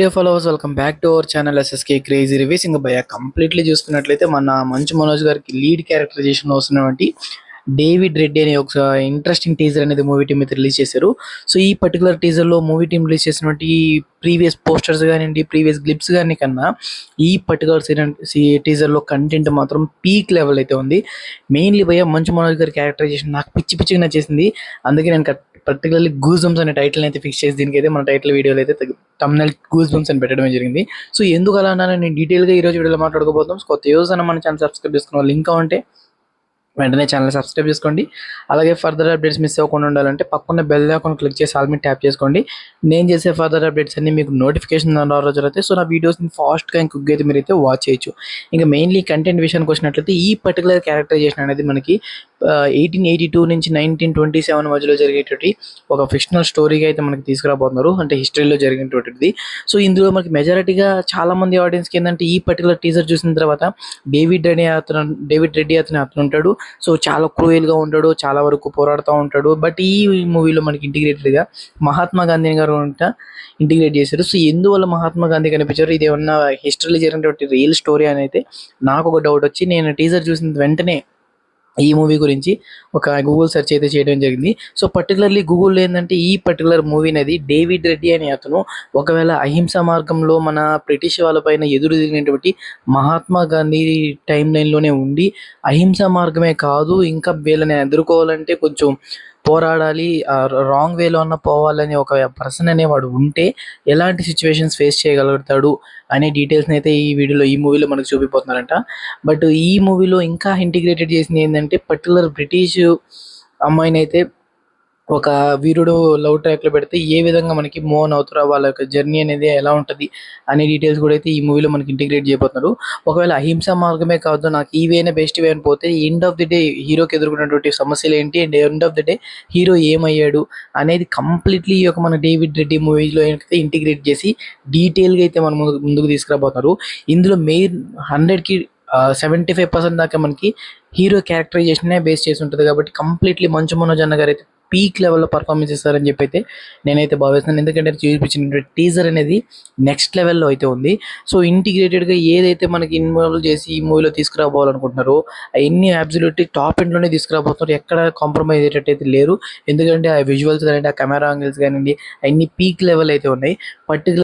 Dear followers, welcome back to our channel SSK crazy reviews. ఇంకా భయ completely చూసుకున్నట్లయితే మన మంచు మనోజ్ గారికి లీడ్ క్యారెక్టరైజేషన్ వస్తున్నటువంటి డేవిడ్ రెడ్డి అనే ఒక ఇంట్రెస్టింగ్ టీజర్ అనేది మూవీ టీమ్ అయితే రిలీజ్ చేశారు. సో ఈ పర్టికులర్ టీజర్లో మూవీ టీం రిలీజ్ చేసినటువంటి ప్రీవియస్ పోస్టర్స్ కానివ్వండి, ప్రీవియస్ గ్లిప్స్ కానీ కన్నా ఈ పర్టికులర్ టీజర్లో కంటెంట్ మాత్రం పీక్ లెవెల్ అయితే ఉంది. మెయిన్లీ భయ మంచు మనోజ్ గారి క్యారెక్టరైజేషన్ నాకు పిచ్చిగా నచ్చేసింది. అందుకే నేను పర్టికులర్లీ గూస్ బంప్స్ అనే టైటిల్ అయితే ఫిక్స్ చేసి దీనికి అయితే మన టైటిల్ వీడియోలో అయితే తమ్నెల్ గూస్ బంప్స్ అని పెట్టడం జరిగింది. సో ఎందుకు అలా అన్నా నేను డీటెయిల్గా ఈరోజు వీడియోలో మాట్లాడుకోబోతాం. కొత్త యూస్ అన్న మన ఛానల్ సబ్స్క్రైబ్ చేసుకున్న లింక్ ఉంటే వెంటనే ఛానల్ సబ్స్క్రైబ్ చేసుకోండి. అలాగే ఫర్దర్ అప్డేట్స్ మిస్ అవ్వకుండా ఉండాలంటే పక్కన బెల్ ఐకాన్ క్లిక్ చేసి ఆల్ మీద ట్యాప్ చేసుకోండి. నేను చేసే ఫర్దర్ అప్డేట్స్ అన్ని మీకు నోటిఫికేషన్ రోజు అయితే సో నా వీడియోస్ని ఫాస్ట్గా ఇంకొక అయితే మీరు అయితే వాచ్ చేయొచ్చు. ఇంకా మెయిన్లీ కంటెంట్ విషయానికి వచ్చినట్లయితే ఈ పర్టికులర్ క్యారెక్టరైజేషన్ అనేది మనకి 1882 నుంచి 1927 మధ్యలో జరిగేటువంటి ఒక ఫిక్షనల్ స్టోరీగా అయితే మనకి తీసుకురాబోతున్నారు, అంటే హిస్టరీలో జరిగినటువంటిది. సో ఇందులో మనకి మెజారిటీగా చాలా మంది ఆడియన్స్కి ఏంటంటే ఈ పర్టికులర్ టీజర్ చూసిన తర్వాత డేవిడ్ రెడ్డి అతను ఉంటాడు. సో చాలా క్రూయల్గా ఉంటాడు, చాలా వరకు పోరాడుతూ ఉంటాడు. బట్ ఈ మూవీలో మనకి ఇంటిగ్రేటెడ్గా మహాత్మా గాంధీ గారు ఇంటిగ్రేట్ చేశారు. సో ఎందువల్ల మహాత్మా గాంధీ కనిపించారు, ఇది ఏమన్నా హిస్టరీలో జరిగినటువంటి రియల్ స్టోరీ అని అయితే నాకు ఒక డౌట్ వచ్చి నేను టీజర్ చూసిన వెంటనే ఈ మూవీ గురించి ఒక గూగుల్ సెర్చ్ అయితే చేయడం జరిగింది. సో పర్టికులర్లీ గూగుల్లో ఏంటంటే ఈ పర్టికులర్ మూవీ అనేది డేవిడ్ రెడ్డి అనే అతను ఒకవేళ అహింసా మార్గంలో మన బ్రిటిష్ వాళ్ళపైన ఎదురు తిరిగినటువంటి మహాత్మా గాంధీ టైం లైన్లోనే ఉండి అహింసా మార్గమే కాదు ఇంకా వీళ్ళని ఎదుర్కోవాలంటే కొంచెం పోరాడాలి, రాంగ్ వేలో అన్న పోవాలని ఒక పర్సన్ అనేవాడు ఉంటే ఎలాంటి సిచ్యువేషన్స్ ఫేస్ చేయగలుగుతాడు అనే డీటెయిల్స్ని అయితే ఈ మూవీలో మనకు చూపిపోతున్నారంట. బట్ ఈ మూవీలో ఇంకా ఇంటిగ్రేటెడ్ చేసింది ఏంటంటే పర్టికులర్ బ్రిటిష్ అమ్మాయిని అయితే ఒక వీరుడు లవ్ ట్రాక్లో పెడితే ఏ విధంగా మనకి మూవ్ ఆన్ అవుతారో వాళ్ళ యొక్క జర్నీ అనేది ఎలా ఉంటుంది అనే డీటెయిల్స్ కూడా అయితే ఈ మూవీలో మనకి ఇంటిగ్రేట్ చేయబోతున్నారు. ఒకవేళ అహింసా మార్గమే కాదు నాకు ఈ వేనే బెస్ట్ వే అని పోతే ఎండ్ ఆఫ్ ది డే హీరోకి ఎదుర్కొన్నటువంటి సమస్యలు ఏంటి and end of the day hero ఏమయ్యాడు అనేది కంప్లీట్లీ ఈ యొక్క మన డేవిడ్ రెడ్డి మూవీలో అయితే ఇంటిగ్రేట్ చేసి డీటెయిల్గా అయితే మనం ముందుకు తీసుకురాబోతున్నారు. ఇందులో మెయిన్ 100కి 75% దాకా మనకి హీరో క్యారెక్టరైజేషనే బేస్ చేసి ఉంటుంది. కాబట్టి కంప్లీట్లీ మంచు మనోజ్ అన్న గారు అయితే పీక్ లెవెల్లో పర్ఫార్మెన్స్ ఇస్తారని చెప్పి అయితే నేనైతే భావిస్తున్నాను. ఎందుకంటే చూపించిన టీజర్ అనేది నెక్స్ట్ లెవెల్లో అయితే ఉంది. సో ఇంటిగ్రేటెడ్గా ఏదైతే మనకి ఇన్వాల్వ్ చేసి ఈ మూవీలో తీసుకురాబోవాలనుకుంటున్నారో అవన్నీ అబ్సల్యూట్లీ టాప్ ఎండ్లోనే తీసుకురాబోతున్నారు. ఎక్కడ కాంప్రమైజ్ అయ్యేటట్టు లేరు. ఎందుకంటే ఆ విజువల్స్ కానీ ఆ కెమెరా యాంగిల్స్ కానివ్వండి అన్ని పీక్ లెవెల్ అయితే ఉన్నాయి. పర్టికులర్